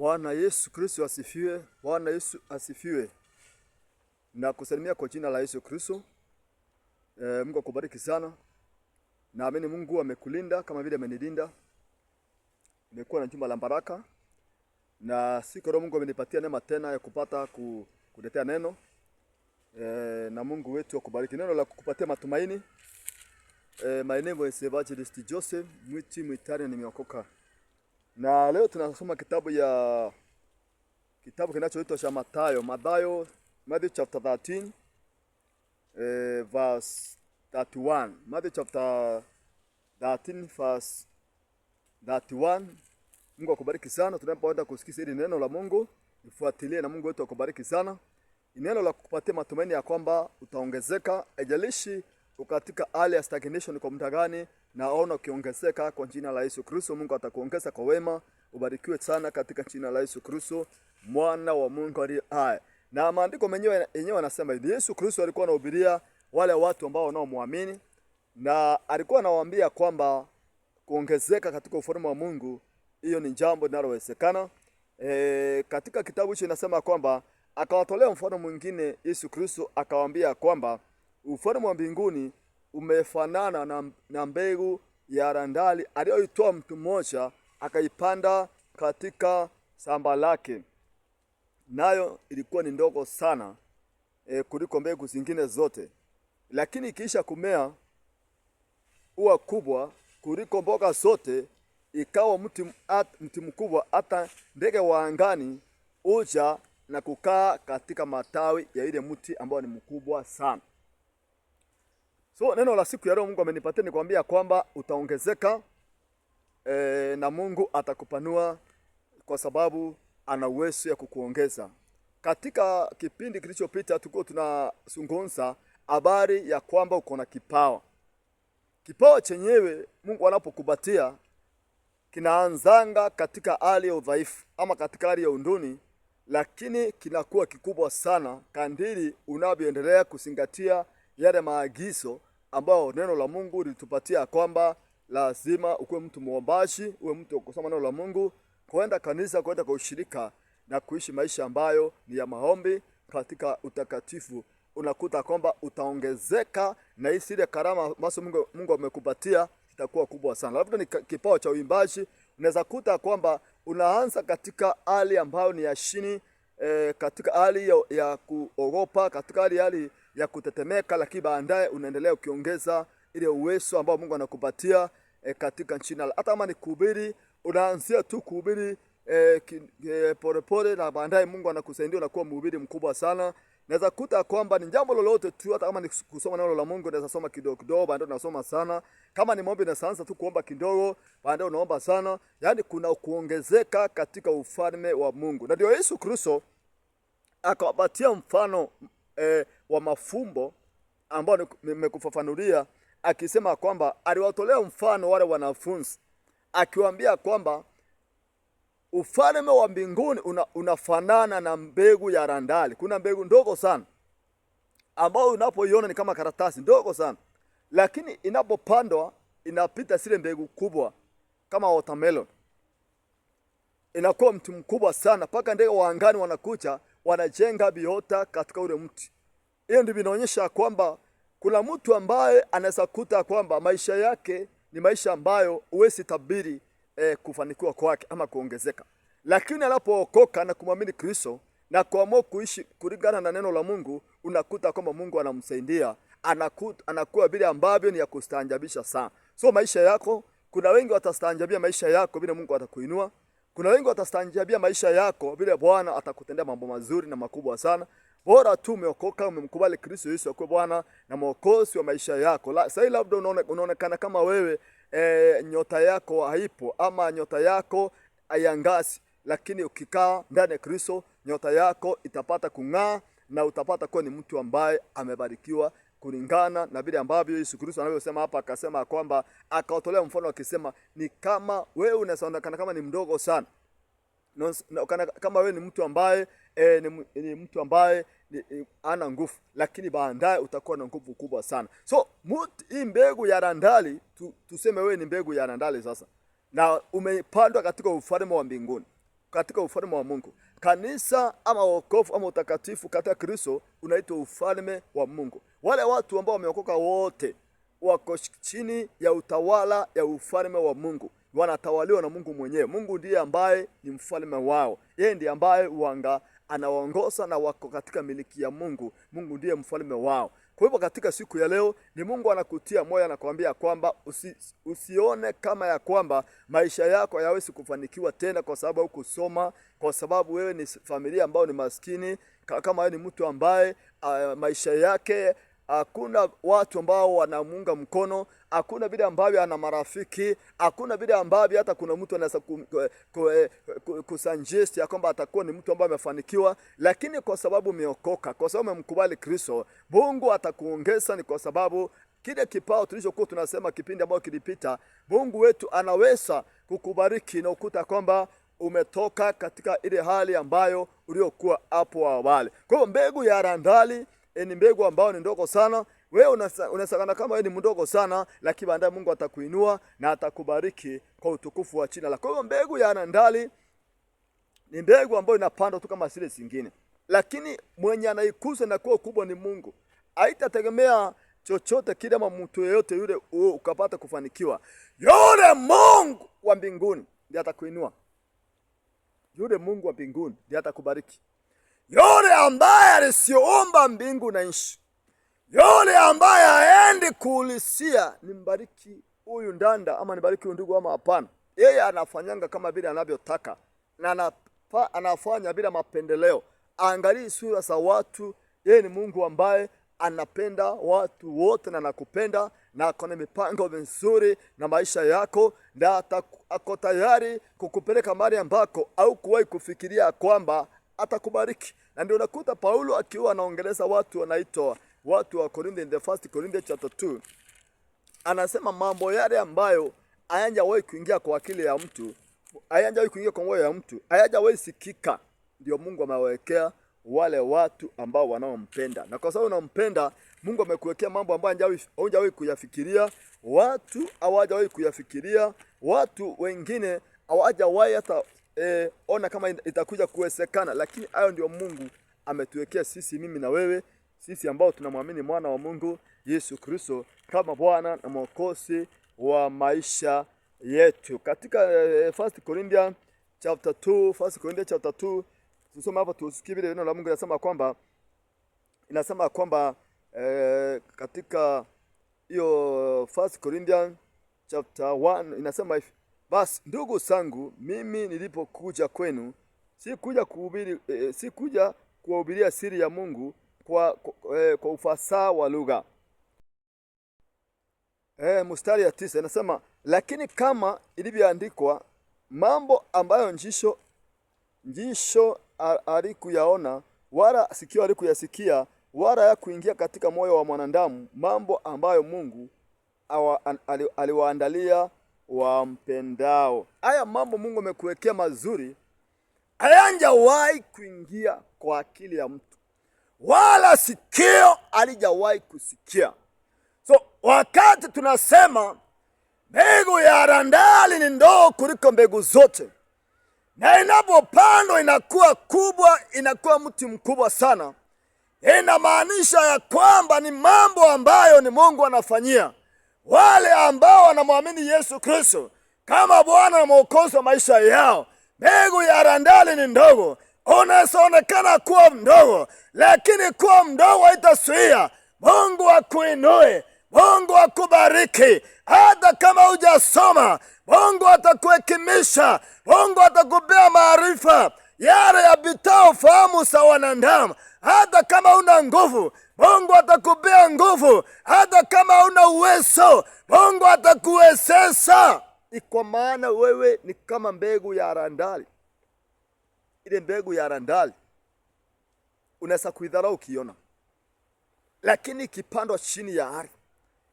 Bwana Yesu Kristo asifiwe. Bwana Yesu asifiwe. Na kusalimia kwa jina la Yesu Kristo. Mungu akubariki sana. Naamini Mungu amekulinda kama vile amenilinda. Nimekuwa na juma la baraka. Na siku leo Mungu amenipatia neema tena ya kupata kuletea neno. Na Mungu wetu akubariki. Neno la kukupatia matumaini. My name is Evangelist Joseph Mwitari, nimeokoka. Na leo tunasoma kitabu kinachoitwa cha Mathayo chapter 13 verse 31. Matthew chapter 13 verse 31. Mungu akubariki sana. Tunapoenda kusikiza hili neno la Mungu, ifuatilie na Mungu wetu akubariki sana. Neno la kukupatia matumaini ya kwamba utaongezeka, ejalishi katika hali ya stagnation kwa muda gani, naona ukiongezeka kwa jina la Yesu Kristo. Mungu atakuongeza kwa wema. Ubarikiwe sana katika jina la Yesu Kristo, mwana wa Mungu aliye hai. Na maandiko yenyewe yanasema hivi, Yesu Kristo alikuwa anahubiria wale watu ambao wanaomwamini, na alikuwa anawaambia kwamba kuongezeka katika ufalme wa Mungu, hiyo ni jambo linalowezekana. Katika kitabu hicho inasema kwamba akawatolea mfano mwingine Yesu Kristo, akawaambia kwamba ufalme wa mbinguni umefanana na mbegu ya haradali aliyoitoa mtu mmoja akaipanda katika shamba lake. Nayo ilikuwa ni ndogo sana kuliko mbegu zingine zote, lakini ikiisha kumea huwa kubwa kuliko mboga zote, ikawa mti mkubwa, hata ndege wa angani uja na kukaa katika matawi ya ile mti ambao ni mkubwa sana. So neno la siku ya leo Mungu amenipatia nikwambia kwamba utaongezeka, na Mungu atakupanua kwa sababu ana uwezo ya kukuongeza. Katika kipindi kilichopita tulikuwa tunazungumza habari ya kwamba uko na kipawa. Kipawa chenyewe Mungu anapokupatia kinaanzanga katika hali ya udhaifu ama katika hali ya unduni, lakini kinakuwa kikubwa sana kadiri unavyoendelea kuzingatia yale maagizo ambao neno la Mungu litupatia kwamba lazima ukuwe mtu muombaji, uwe mtu wa kusoma neno la Mungu, kwenda kanisa, kwenda kwa ushirika na kuishi maisha ambayo ni ya maombi katika utakatifu. Unakuta kwamba utaongezeka na hisi ile karama maso Mungu amekupatia itakuwa kubwa sana. Labda ni kipawa cha uimbaji, unaweza kuta kwamba unaanza katika hali ambayo ni ya chini, katika hali ya kuogopa, katika hali ya kutetemeka, lakini baadaye unaendelea ukiongeza ile uwezo ambao Mungu anakupatia katika jina. Hata kama ni kuhubiri, unaanzia tu kuhubiri pole na baadaye Mungu anakusaidia unakuwa mhubiri mkubwa sana. Naweza kuta kwamba ni jambo lolote tu, hata kama ni kusoma neno la Mungu, unaweza soma kidogo kidogo, baadaye unasoma sana. Kama ni maombi, unaanza tu kuomba kidogo, baadaye unaomba sana. Yaani kuna kuongezeka katika ufalme wa Mungu. Na ndio Yesu Kristo akawapatia mfano wa mafumbo ambao nimekufafanulia, akisema kwamba aliwatolea mfano wale wanafunzi, akiwaambia kwamba ufalme wa mbinguni unafanana na mbegu ya haradali. Kuna mbegu ndogo sana ambao unapoiona ni kama karatasi ndogo sana, lakini inapopandwa inapita zile mbegu kubwa kama watermelon, inakuwa mti mkubwa sana, paka ndege wa angani wanakuja wanajenga biota katika ule mti. Hiyo ndio inaonyesha kwamba kuna mtu ambaye anaweza kuta kwamba maisha yake ni maisha ambayo huwezi tabiri kufanikiwa kwake ama kuongezeka, lakini anapookoka na kumwamini Kristo na kuamua kuishi kulingana na neno la Mungu, unakuta kwamba Mungu anamsaidia, anakuwa vile ambavyo ni ya kustaajabisha sana. So maisha yako, kuna wengi watastaajabia maisha yako vile Mungu atakuinua. Kuna wengi watastaajabia maisha yako vile Bwana atakutendea mambo mazuri na makubwa sana. Bora tu umeokoka, umemkubali Kristo Yesu akuwe Bwana na Mwokozi wa maisha yako. Sasa labda unaonekana kama wewe nyota yako haipo ama nyota yako haiangazi, lakini ukikaa ndani ya Kristo nyota yako itapata kung'aa na utapata kuwa ni mtu ambaye amebarikiwa kulingana na vile ambavyo Yesu Kristo anavyosema hapa. Akasema kwamba akawatolea mfano akisema, ni kama wewe unaonekana kama ni mdogo sana, kama wewe ni mtu ambaye ni mtu ambaye ana nguvu, lakini baadaye utakuwa na nguvu kubwa sana. So hii mbegu ya haradali, tuseme wewe ni mbegu ya haradali sasa, na umepandwa katika ufalme wa mbinguni. katika ufalme wa Mungu. Kanisa ama wokovu ama utakatifu katika Kristo unaitwa ufalme wa Mungu. Wale watu ambao wameokoka wote wako chini ya utawala ya ufalme wa Mungu, wanatawaliwa na Mungu mwenyewe. Mungu ndiye ambaye ni mfalme wao, yeye ndiye ambaye anawaongoza na wako katika miliki ya Mungu. Mungu ndiye mfalme wao. Kwa hivyo katika siku ya leo ni Mungu anakutia moyo, anakuambia kwamba usione kama ya kwamba maisha yako hayawezi kufanikiwa tena kwa sababu hukusoma, kwa sababu wewe ni familia ambayo ni maskini, kama wewe ni mtu ambaye maisha yake hakuna watu ambao wanamuunga mkono, hakuna vile ambavyo ana marafiki, hakuna vile ambavyo hata kuna mtu anaweza kusuggest ya kwamba atakuwa ni mtu ambaye amefanikiwa. Lakini kwa sababu umeokoka, kwa sababu umemkubali Kristo, Mungu atakuongeza. Ni kwa sababu kile kipao tulichokuwa tunasema kipindi ambacho kilipita, Mungu wetu anaweza kukubariki na ukuta kwamba umetoka katika ile hali ambayo uliokuwa hapo awali. Kwa hiyo mbegu ya haradali ni mbegu ambayo ni ndogo sana. Wewe unasakana kama wewe ni mdogo sana, lakini baadaye Mungu atakuinua na atakubariki kwa utukufu wa jina lake. Kwa hiyo mbegu ya haradali ni mbegu ambayo inapandwa tu kama zile zingine, lakini mwenye anaikuza na kuwa kubwa ni Mungu. Haitategemea chochote kile ama mtu yeyote yule ukapata kufanikiwa. Yule Mungu wa mbinguni ndiye atakuinua. Yule Mungu wa mbinguni ndiye atakubariki. Yule ambaye alisiomba mbingu na nchi, yule ambaye haendi kuulizia nimbariki huyu ndanda ama nibariki huyu ndugu ama hapana, yeye anafanyanga kama vile anavyotaka na anafanya bila mapendeleo. Angalia sura za watu. Yeye ni Mungu ambaye anapenda watu wote na anakupenda na akona mipango mizuri na maisha yako, na ako tayari kukupeleka mahali ambako au kuwahi kufikiria kwamba atakubariki. Na ndio unakuta Paulo akiwa anaongeleza watu wanaitwa watu wa Korintho, in the first Corinthians chapter 2, anasema mambo yale ambayo hayajawahi kuingia kwa akili ya mtu, hayajawahi kuingia kwa moyo ya mtu, hayajawahi sikika, ndio Mungu amewekea wale watu ambao wanaompenda. Na kwa sababu unampenda, Mungu amekuwekea mambo ambayo hujawahi kuyafikiria, watu hawajawahi kuyafikiria, watu wengine hawajawahi hata ona kama itakuja kuwezekana. Lakini hayo ndio Mungu ametuwekea sisi, mimi na wewe, sisi ambao tunamwamini mwana wa Mungu Yesu Kristo kama Bwana na Mwokozi wa maisha yetu. Katika 1 Corinthians chapter 2, tusome hapa tusikie vile neno la Mungu inasema kwamba katika hiyo 1 Corinthians chapter 1 inasema hivi: basi ndugu zangu, mimi nilipokuja kwenu sikuja kuwahubiria siri ya Mungu kwa ufasaha wa lugha. Mstari ya 9 inasema, lakini kama ilivyoandikwa, mambo ambayo njisho alikuyaona wala sikio alikuyasikia wala ya kuingia katika moyo wa mwanadamu, mambo ambayo Mungu aliwaandalia wampendao. Haya mambo Mungu amekuwekea mazuri, hayajawahi kuingia kwa akili ya mtu, wala sikio alijawahi kusikia. So wakati tunasema mbegu ya haradali ni ndogo kuliko mbegu zote, na inapopandwa inakuwa kubwa, inakuwa mti mkubwa sana, inamaanisha ya kwamba ni mambo ambayo ni Mungu anafanyia wale ambao wanamwamini Yesu Kristo kama Bwana na Mwokozi wa maisha yao. Mbegu ya haradali ni ndogo, unaonekana kuwa mdogo, lakini kuwa mdogo haitazuia Mungu akuinue, Mungu akubariki. Hata kama hujasoma, Mungu atakuhekimisha, Mungu atakupea maarifa yale yapitao fahamu za wanadamu. Hata kama una nguvu, Mungu atakupea nguvu. Hata kama una uwezo, Mungu atakuwezesha. Kwa maana wewe ni kama mbegu ya haradali. Ile mbegu ya haradali unaweza kuidharau ukiona, lakini ikipandwa chini ya ardhi,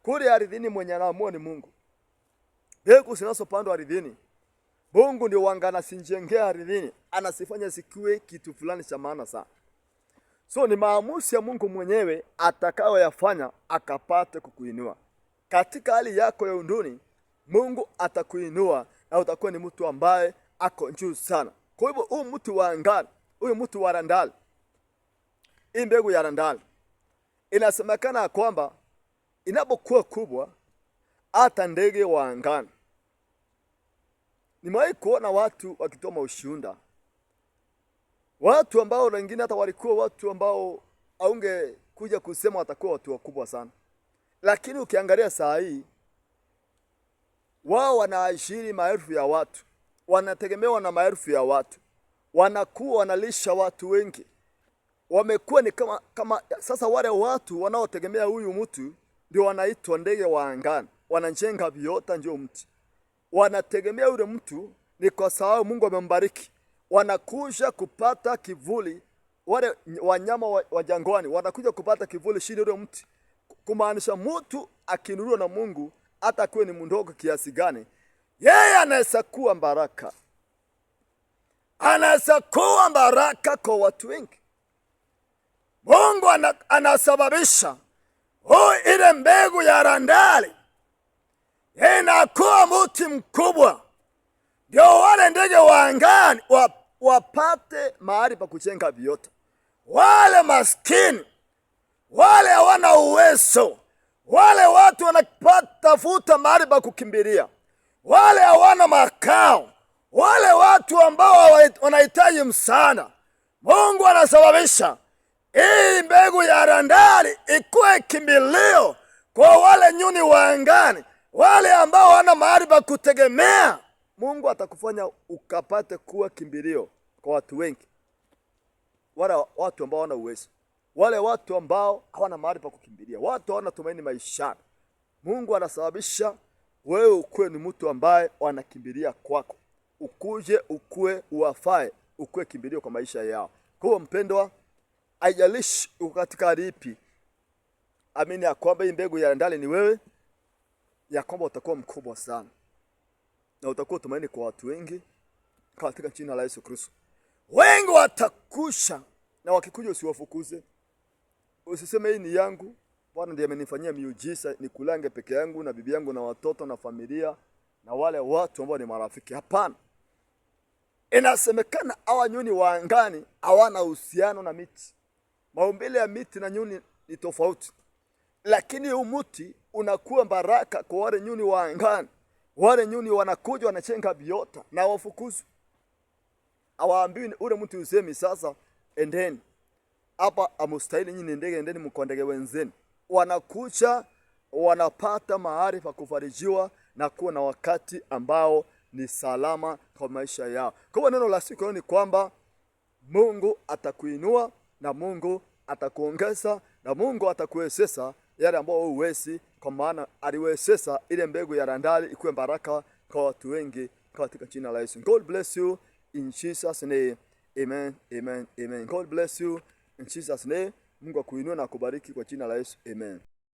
kule ardhini, mwenye anaamua ni Mungu. Mbegu zinazopandwa ardhini, Mungu ndio wangana sinjengea ardhini, anasifanya sikiwe kitu fulani cha maana sana. So ni maamuzi ya Mungu mwenyewe atakayoyafanya akapate kukuinua. Katika hali yako ya unduni, Mungu atakuinua na utakuwa ni mtu ambaye ako juu sana. Kwa hivyo huyu mti wa angani, huyu mti wa randali, hii mbegu ya randali inasemekana kwamba inapokuwa kubwa hata ndege wa angani. Nimewahi kuona watu wakitoa ushuhuda, watu ambao wengine hata walikuwa watu ambao aunge kuja kusema watakuwa watu wakubwa sana, lakini ukiangalia saa hii wao wanaashiri maelfu ya watu, wanategemewa na maelfu ya watu, wanakuwa wanalisha watu wengi, wamekuwa ni kama sasa. Wale watu wanaotegemea huyu mtu ndio wanaitwa ndege wa angani, wanajenga viota ndio mti, wanategemea yule mtu. Ni kwa sababu Mungu amembariki, wanakuja kupata kivuli. Wale wanyama wa jangwani wanakuja kupata kivuli chini yule mti, kumaanisha mtu akinuliwa na Mungu hata kuwe ni mdogo kiasi gani, yeye anaweza kuwa baraka, anaweza kuwa baraka kwa watu wengi. Mungu anasababisha ile mbegu ya randali inakuwa mti mkubwa, ndio wale ndege wa angani wapate mahali pa kujenga viota. Wale maskini, wale hawana uwezo, wale watu wanatafuta mahali pa kukimbilia, wale hawana makao, wale watu ambao wanahitaji msaada, Mungu anasababisha hii mbegu ya randali ikuwe kimbilio kwa wale nyuni wa angani, wale ambao wana mahali pa kutegemea. Mungu atakufanya ukapate kuwa kimbilio kwa watu wengi, wale watu ambao wana uwezo, wale watu ambao hawana mahali pa kukimbilia, watu hawana tumaini maishani. Mungu anasababisha wewe ukuwe ni mtu ambaye wanakimbilia kwako, ukuje ukue uwafae, ukue kimbilio kwa maisha yao. Kwa hiyo mpendwa, haijalishi uko katika hali ipi, amini ya kwamba hii mbegu ya randali ni wewe, ya kwamba utakuwa mkubwa sana na utakuwa tumaini kwa watu wengi katika jina la Yesu Kristo. Wengi watakusha, na wakikuja usiwafukuze. Usiseme hii ni yangu, Bwana ndiye amenifanyia miujiza nikulange peke yangu na bibi yangu na watoto na familia na wale watu ambao ni marafiki. Hapana. Inasemekana hawa nyuni wa angani hawana uhusiano na miti. Maumbile ya miti na nyuni ni tofauti, lakini huu mti unakuwa baraka kwa wale nyuni wa angani. Wale nyuni wanakuja wanachenga viota na wafukuzu. Hawaambiwi ule mtu usemi sasa endeni hapa, amustahili nyinyi ndege, endeni mkondege wenzeni. Wanakucha, wanapata mahali pa kufarijiwa na kuwa na wakati ambao ni salama kwa maisha yao. Kwa hiyo neno la siku ni kwamba Mungu atakuinua na Mungu atakuongeza na Mungu atakuwezesha yale ambao huwezi, kwa maana aliwezesha ile mbegu ya randali ikuwe baraka kwa watu wengi katika jina la Yesu. God bless you in Jesus name. Amen, amen, amen. God bless you in Jesus name. Mungu akuinue na kubariki kwa jina la Yesu. Amen.